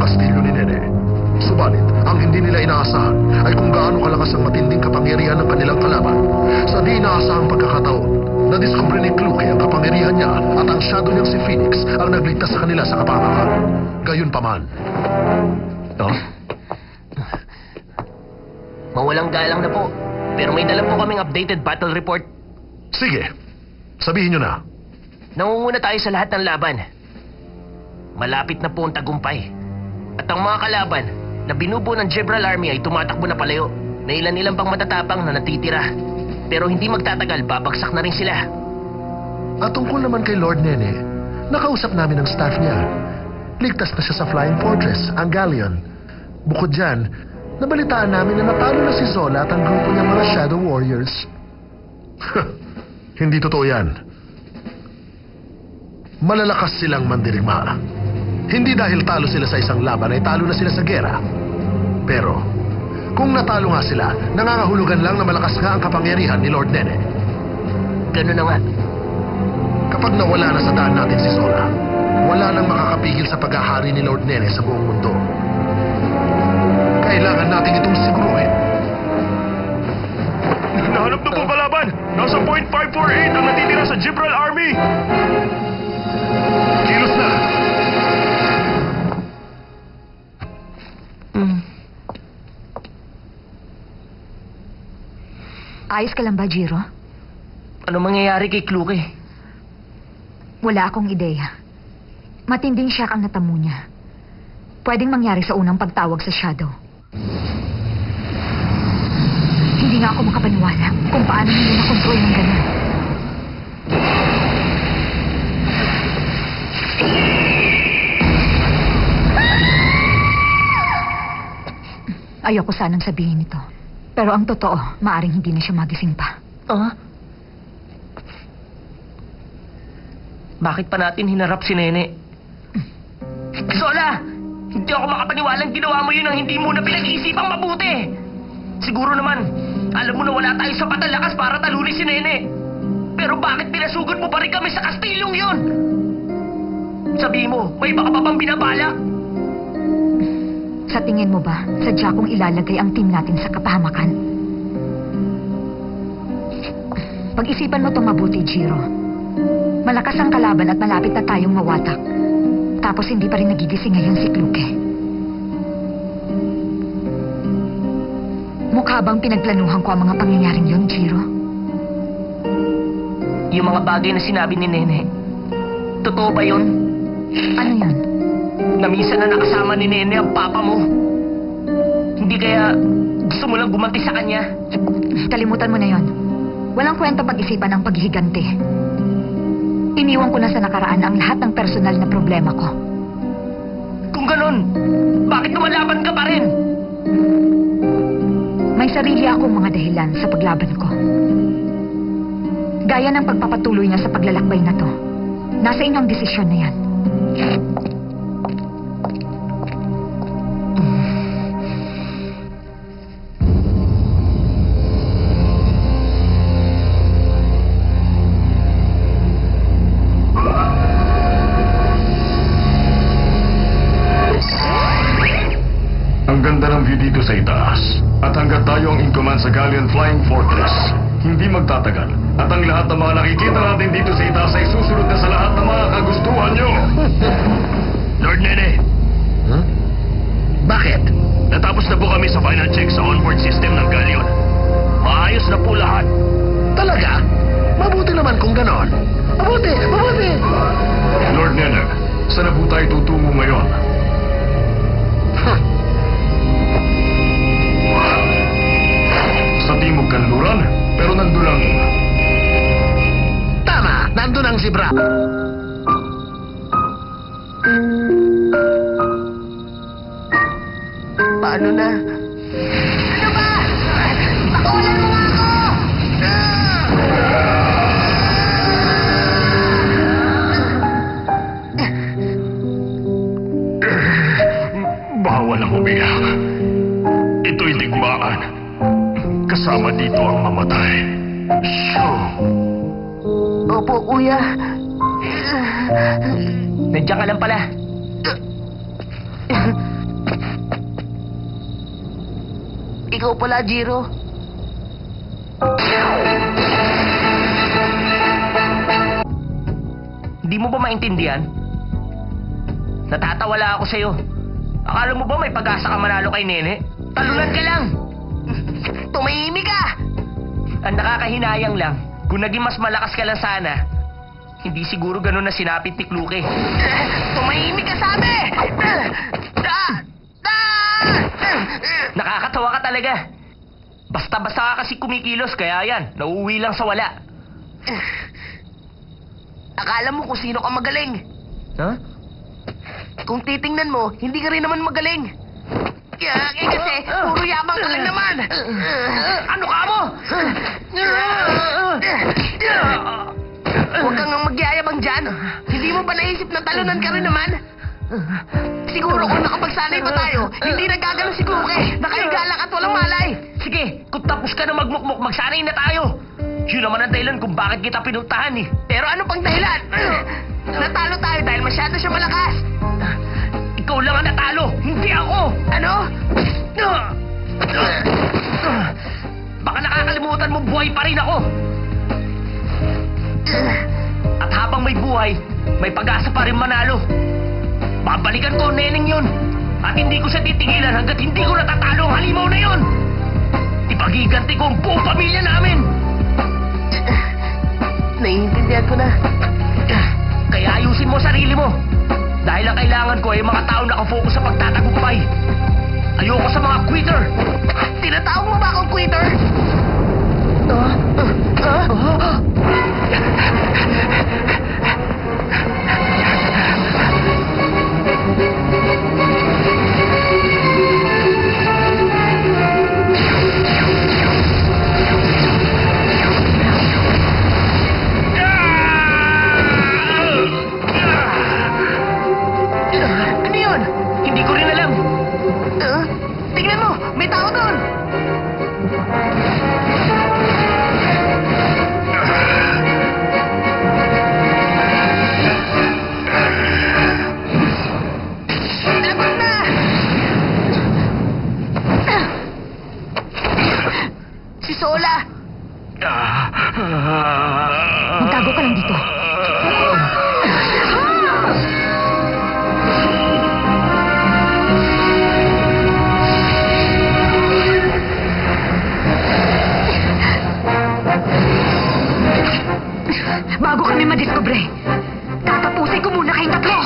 kastilyo ni Nene. Subalit, ang hindi nila inaasahan ay kung gaano kalakas ang matinding kapangyarihan ng kanilang kalaban. Sa di inaasahang pagkakataon, nadiskubre ni Cluke ang kapangyarihan niya at ang shadow niyang si Phoenix ang nagligtas sa kanila sa kapamakan. Gayunpaman. Mawalang galang na po. Pero may dala po kaming updated battle report. Sige, sabihin niyo na. Nangunguna tayo sa lahat ng laban. Malapit na po ang tagumpay. At ang mga kalaban na binubuo ng Jebral Army ay tumatakbo na palayo na ilan-ilan pang matatapang na natitira. Pero hindi magtatagal, babagsak na rin sila. At tungkol naman kay Lord Nene, nakausap namin ang staff niya. Ligtas na siya sa Flying Fortress, ang Galleon. Bukod dyan, nabalitaan namin na natalo na si Zola at ang grupo niyang mga Shadow Warriors. Hindi totoo yan. Malalakas silang mandirigma. Hindi dahil talo sila sa isang laban ay talo na sila sa gera. Pero, kung natalo nga sila, nangangahulugan lang na malakas nga ang kapangyarihan ni Lord Nene. Ganun na nga. Kapag nawala na sa daan natin si Zola, wala nang makakapigil sa paghahari ni Lord Nene sa buong mundo. Kailangan natin itong siguruhin. Nahanap na po kalaban! Nasa point 548 ang natitira sa Jebral Army! Kilos na! Ayos ka lang ba, Jiro? Ano mangyayari kay Cluke? Wala akong ideya. Matinding shock ang natamo niya. Pwedeng mangyari sa unang pagtawag sa Shadow. Hindi nga ako makapaniwala kung paano nila nakontrol ng ganun. Ayoko sanang sabihin ito. Pero ang totoo, maaring hindi na siya magising pa. Bakit pa natin hinarap si Nene? Zola! Hindi ako makapaniwalang ginawa mo yun ang hindi mo na pinag-iisipang mabuti. Siguro naman, alam mo na wala tayo sapat na lakas para talunin si Nene. Pero bakit pinasugod mo pa rin kami sa kastilyong yun? Sabi mo, may baka pa bang binabalak? Sa tingin mo ba, sadya kong ilalagay ang team natin sa kapahamakan? Pag-isipan mo itong mabuti, Jiro. Malakas ang kalaban at malapit na tayong mawatak. Tapos hindi pa rin nagigising ngayon si Cluke. Mukha bang pinagplanuhan ko ang mga pangyayaring yun, Jiro? Yung mga bagay na sinabi ni Nene, totoo ba yun? Ano yun? Na minsan na nakasama ni Nene ang papa mo. Hindi kaya gusto mo lang gumanti sa kanya? Kalimutan mo na yon. Walang kwenta pag-isipan ang paghihiganti. Iniwan ko na sa nakaraan ang lahat ng personal na problema ko. Kung ganun, bakit lumalaban ka pa rin? May sarili akong mga dahilan sa paglaban ko. Gaya ng pagpapatuloy niya sa paglalakbay na to. Nasa inyong desisyon na yan. Ang ganda ng view dito sa itaas. At hanggat tayo ang in command sa Galleon Flying Fortress, hindi magtatagal. At ang lahat ng mga nakikita natin dito sa itaas ay susunod na sa lahat ng mga kagustuhan nyo. Lord Nene, Bakit? natapos na po kami sa final check sa onboard system ng Galleon. Maayos na po lahat. Talaga? Mabuti naman kung ganon. Mabuti! Mabuti! Lord Nene, saan na po tayo tutungo ngayon? Sa Timog Kanluran, pero nandun ang... Tama! Nandun ang zebra. Paano na? Ano ba? Pakawalan mo nga ako! Bawal ang umiyak. Ito'y digmaan. Kasama dito ang mamatay. Opo, kuya. Nandiyan ka lang pala. Ikaw pala, Jiro. Hindi mo ba maintindihan? Natatawala ako sa'yo. Akala mo ba may pag-asa ka manalo kay Nene? Talunan ka lang! Tumahimik ka! Ang nakakahinayang lang, kung naging mas malakas ka lang sana, hindi siguro ganun na sinapit ni Kluke. Tumahimik ka, sabi! Nakakatawa ka talaga. Basta-basta ka kasi kumikilos, kaya yan, nauuwi lang sa wala. Akala mo kung sino ka magaling. Huh? Kung titingnan mo, hindi ka rin naman magaling. Kasi, puro yabang ka lang naman. Ano ka mo? Huwag kang magyayabang dyan. Hindi mo ba naisip na talunan ka rin naman? Siguro kung nakapagsanay pa tayo, hindi nagkagano si Kluke. Nakahiga lang at walang malay. Sige, kung tapos ka na magmukmuk, magsanay na tayo. Yun naman ang dahilan kung bakit kita pinuntahan eh. Pero ano pang dahilan? Natalo tayo dahil masyado siya malakas. Ikaw lang ang natalo, hindi ako. Ano? Baka nakakalimutan mo buhay pa rin ako. At habang may buhay, may pag-asa pa rin manalo. Babalikan ko ang neneng yun. At hindi ko siya titigilan hanggat hindi ko natatalo ang halimaw na yun. Ipagiganti ko ang buong pamilya namin. Naiintindihan ko na. Kaya ayusin mo sarili mo. Dahil ang kailangan ko ay mga tao nakafocus sa pagtatagumpay. Ayoko sa mga quitter. Tinatawag mo ba akong quitter? Ano yun? Hindi ko rin alam. Tingnan mo, may tao doon. Lagot na! Si Sola. Magtago ka lang dito. Bago kami madiskubre, tatapusin ko muna kayong tatlo.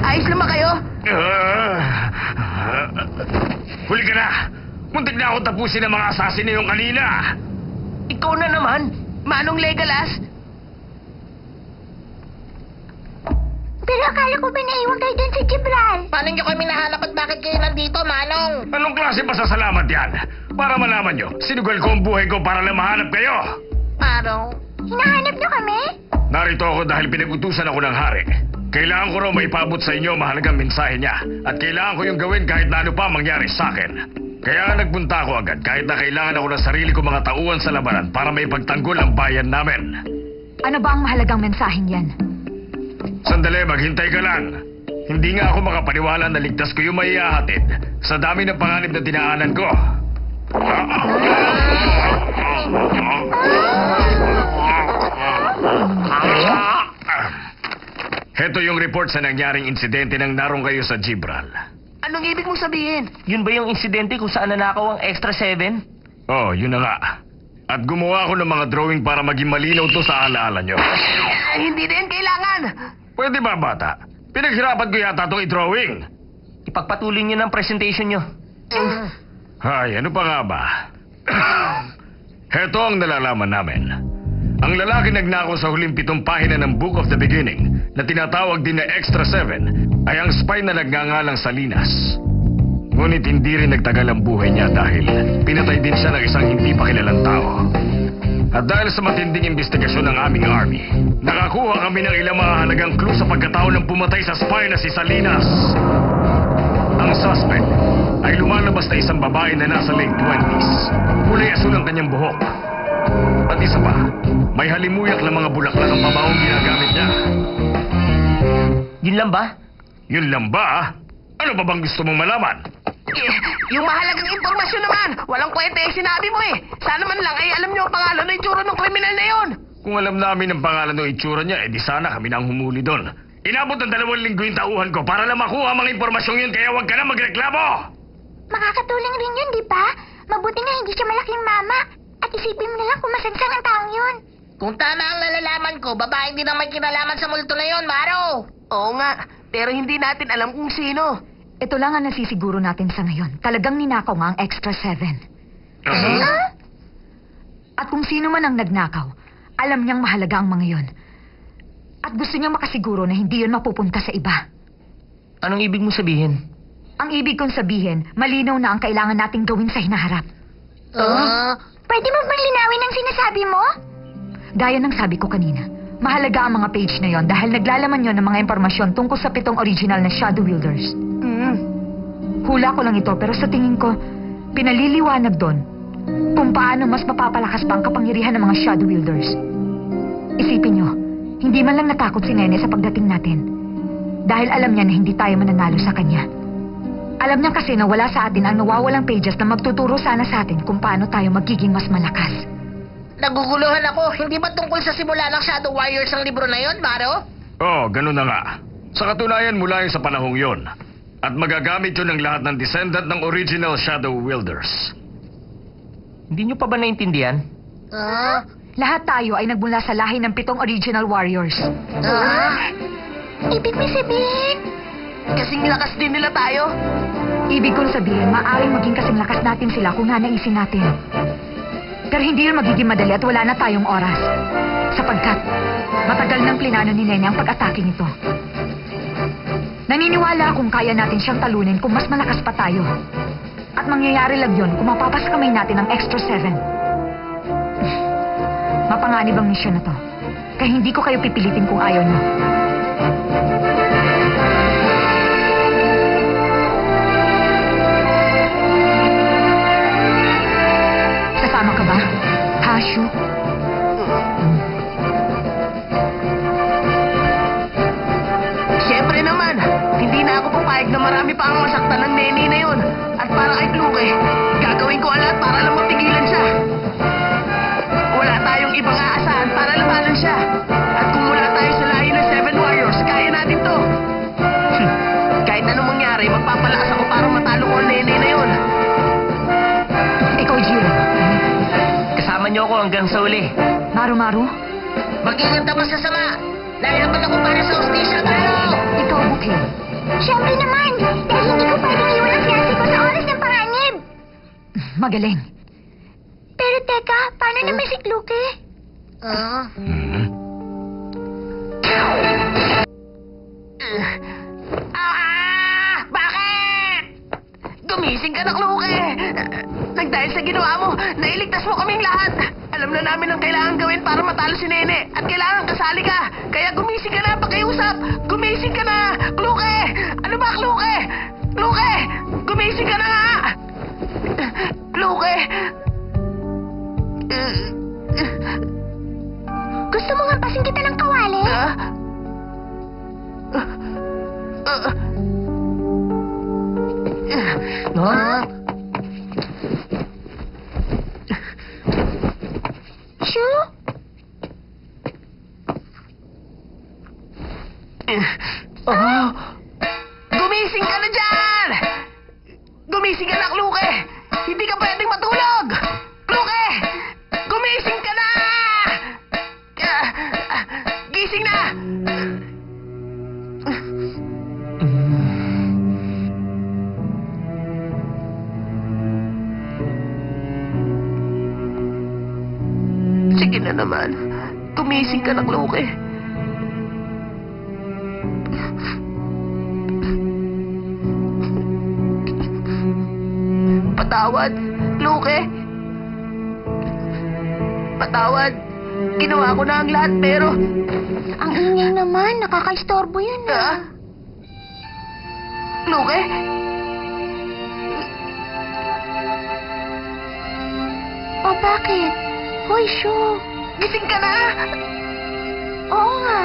Ayos lang ba kayo? Huli ka na! Muntik na ako tapusin ng mga assassin na yung kanina! Ikaw na naman, Manong Legolas. Pero akala ko ba naiwan kayo dun sa Gibral? Paano niyo kami nahanap at bakit kayo nandito, Manong? Anong klase pasasalamat yan? Para malaman nyo, sinugal ko ang buhay ko para lang mahanap kayo! Manong? Hinahanap niyo kami? Narito ako dahil pinag-utusan ako ng hari. Kailangan ko raw maipabot sa inyo mahalagang mensahe niya at kailangan ko yung gawin kahit na ano pa mangyari sa akin. Kaya nagpunta ako agad kahit na kailangan ako ng sarili ko mga tauhan sa labanan para may pagtanggol ang bayan namin. Ano ba ang mahalagang mensaheng yan? Sandali, maghintay ka lang. Hindi nga ako makapaniwala na ligtas ko yung maiahatid sa dami ng panganib na dinaanan ko. Heto yung report sa nangyaring insidente nang narong kayo sa Gibral. Anong ibig mong sabihin? Yun ba yung insidente kung saan nanakaw ang Extra 7? Oh, yun na nga. At gumawa ako ng mga drawing para maging malinaw to sa alaala nyo. Hindi din kailangan. Pwede ba, bata? Pinaghirapan ko yata itong i-drawing. Ipagpatuloy niyo ng presentation niyo. Ay, ano pa nga ba? Heto ang nalalaman namin. Ang lalaki nagnakaw sa huling 7 pahina ng Book of the Beginning na tinatawag din na Extra 7 ay ang spy na nagngangalang Salinas. Ngunit hindi rin nagtagal ang buhay niya dahil pinatay din siya ng isang hindi pa kilalang tao. At dahil sa matinding investigasyon ng aming army, nakakuha kami ng ilang mahalagang clue sa pagkatao ng pumatay sa spy na si Salinas. Ang suspect ay lumalabas na isang babae na nasa late 20s. Kulay asul ang kanyang buhok. At isa pa, may halimuyak na mga bulaklak ang pabahong ginagamit niya. Yun lang ba? Yun lang ba? Ano ba bang gusto mong malaman? Yung mahalagang impormasyon naman! Walang kwenta yung sinabi mo eh! Sana man lang ay alam niyo ang pangalan ng itsura ng kriminal na yon! Kung alam namin ang pangalan ng itsura niya, edi sana kami na ang humuli doon. Inabot ng 2 linggo yung tauhan ko para lang makuha ang mga impormasyong yun, kaya huwag ka na magreklamo! Makakatulong rin yun, di ba? Mabuti nga hindi siya malaking mama. At isipin mo na lang kung masansang ang taong yun. Kung tama ang nalalaman ko, babae din ang may kinalaman sa multo na yon, Maro. Oo nga, pero hindi natin alam kung sino. Ito lang ang nasisiguro natin sa ngayon. Talagang ninakaw nga ang Extra 7. At kung sino man ang nagnakaw, alam niyang mahalaga ang mga yon. At gusto niyang makasiguro na hindi yon mapupunta sa iba. Anong ibig mo sabihin? Ang ibig kong sabihin, malinaw na ang kailangan nating gawin sa hinaharap. Pwede mo bang linawin ang sinasabi mo? Gaya ng sabi ko kanina, mahalaga ang mga page na yon dahil naglalaman yon ng mga impormasyon tungkol sa 7 original na Shadow Wielders. Hula ko lang ito pero sa tingin ko, pinaliliwanag doon kung paano mas mapapalakas pa ang kapangyarihan ng mga Shadow Wielders. Isipin nyo, hindi man lang natakot si Nene sa pagdating natin dahil alam niya na hindi tayo mananalo sa kanya. Alam niya kasi na wala sa atin ang nawawalang pages na magtuturo sana sa atin kung paano tayo magiging mas malakas. Naguguluhan ako. Hindi ba tungkol sa simula ng Shadow Warriors ang libro na yon, Maro? Oo, ganun na nga. Sa katunayan mula yun sa panahong yon. At magagamit yun ng lahat ng descendant ng original Shadow Wielders. Hindi niyo pa ba naintindihan? Lahat tayo ay nagmula sa lahi ng 7 original warriors. Ibig mo sabihin? Kasing lakas din nila tayo. Ibig kong sabihin, maaaring maging kasing lakas natin sila kung nanaisin natin. Pero hindi yun magiging madali at wala na tayong oras. Sapagkat matagal ng plinano ni Nene ang pag-atake nito. Naniniwala akong kaya natin siyang talunin kung mas malakas pa tayo. At mangyayari lang yun kung mapapaskamay natin ang Extra 7. Mapanganib ang misyon na to. Kaya hindi ko kayo pipilitin kung ayaw niyo. Sasama ka ba? Hashu? Siyempre naman, hindi na ako papayag na marami pa ang masaktan ng Nene na yun. At para kay Kluke, gagawin ko ang lahat para lang mapigilan siya. Wala tayong ibang aasahan para labanan siya. At kung wala tayo sa lahi ng 7 Warriors, kaya natin to. Kahit anong mangyari, magpapalakas ako para matalo ko ang Nene na yun. Ikaw, Jiro. Kasama niyo ako hanggang sa uli. Maru-Maru? Mag-ingat ka masasama. Lalaban ako para sa hostisya, Maro. Ikaw, Bukhe. Siyempre naman. Dahil hindi ko pwedeng iwan ang fiancé ko sa oras ng panganib. Magaling. Pero teka, paano naman si Kluke? Bakit? Gumising ka na, Kluke! Nagdahil sa ginawa mo, nailigtas mo kaming lahat. Alam na namin ang kailangan gawin para matalo si Nene. At kailangan kasali ka. Kaya gumising ka na, pakiusap! Gumising ka na! Kluke! Ano ba, Kluke? Kluke! Gumising ka na nga! Kluke! Gusto mo nga pasing kita ng kawali? Shoo? Gumising ka na dyan! Gumising ka na, Kluke! Hindi ka pwedeng matulog! Kluke! Gumising ka na! Gising na! Sige na naman. Gumising ka na, Kluke. Patawad, Kluke. Patawad. Ginawa ko na ang lahat pero... Ang ingay naman, nakakaistorbo yun ah. Luke? O bakit? Hoy, Shu. Gising ka na! Oo nga.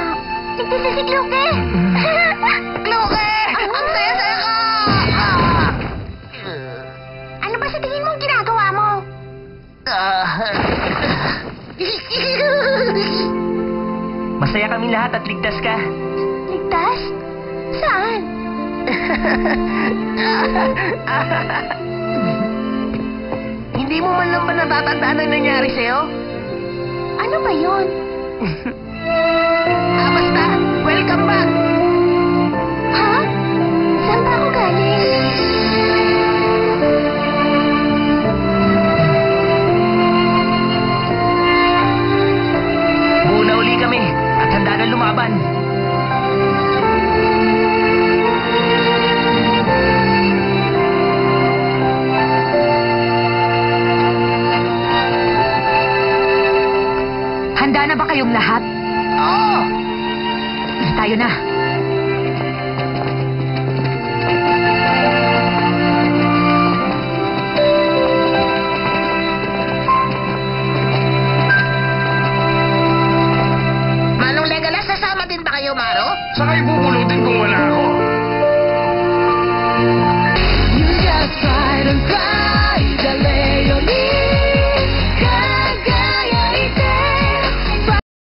Ligtas na si Luke. Luke! Ang saya-saya ko! Ano ba sa tingin mo ang ginagawa mo? Masaya kami lahat at ligtas ka. Ligtas? Saan? Hindi mo man lang ba natatandaan ang nangyari sa'yo? Ano ba yun? Basta, welcome back! Ha? Saan ba ako galing? Buo na uli kami at handa na lumaban. Handa na ba kayong lahat? Oo! Tayo na.